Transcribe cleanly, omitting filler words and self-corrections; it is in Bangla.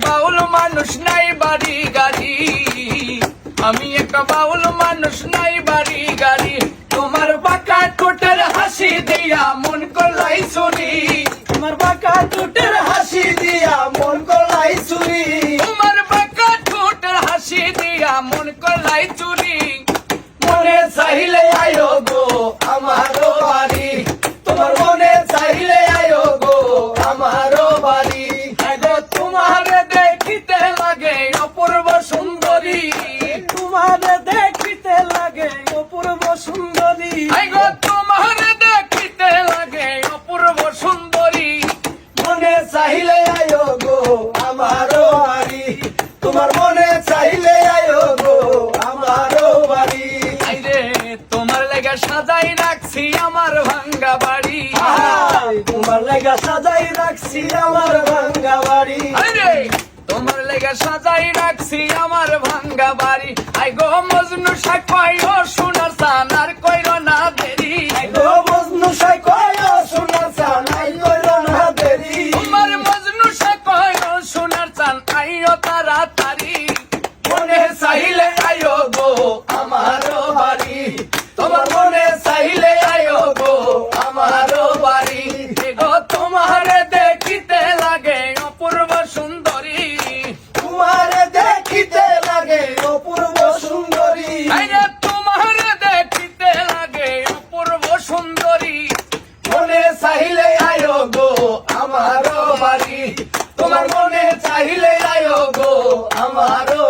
বাউল মানুষ নাই বাড়ি গাড়ি, আমি একটা বাউল মানুষ নাই বাড়ি গাড়ি। তোমার বাঁকা ঠোঁটের হাসি দিয়া মন করলাই চুরি, তোমার বাঁকা ঠোঁটের হাসি দিয়া মন করলাই চুরি, তোমার বাঁকা ঠোঁটের হাসি দিয়া মন করলাই চুরি। মনে চাইলে আয়ো গো আমারও বাড়ি, তোমার মনে চাইলে আয়ো গো আমারও বাড়ি। গো তোমার দেখিতে লাগে অপূর্ব সুন্দরী, তোমার দেখিতে লাগে অপূর্ব সুন্দরী, গো তোমার দেখিতে লাগে অপূর্ব সুন্দরী। মনে চাইলে আয়ো গো আমারও বাড়ি, তোমার মনে চাইলে আয়ো গো আমারও বাড়ি। আইরে তোমার লেগে সাজাই রাখছি আমার ভাঙ্গা বাড়ি, তোমার লেগা সাজাই রাখছি আমার ভাঙ্গা বাড়ি, আইরে তোমার লেগে সাজাই রাখছি আমার ভাঙ্গা বাড়ি। আই গো মজনু শাক কয় ও সোনার চান আর কইর না দেরি, গো মজনু সাই কয় সোনার চান আই কইর না দেরি, তোমার মজনু শাক কয় ও সোনার চান আইও তাড়াতাড়ি। মনে চাইলে আয়ো গো আমারও বাড়ি, তোমার মনে চাইলে আয়ো গো আমারও বাড়ি। গো তোমার দেখিতে লাগে অপূর্ব সুন্দরী, তোমার দেখিতে লাগে অপূর্ব সুন্দরী, আইরে তোমার দেখিতে লাগে অপূর্ব সুন্দরী। মনে চাইলে আয়ো গো আমারও বাড়ি, তোমার মনে চাইলে আয়ো গো আমারও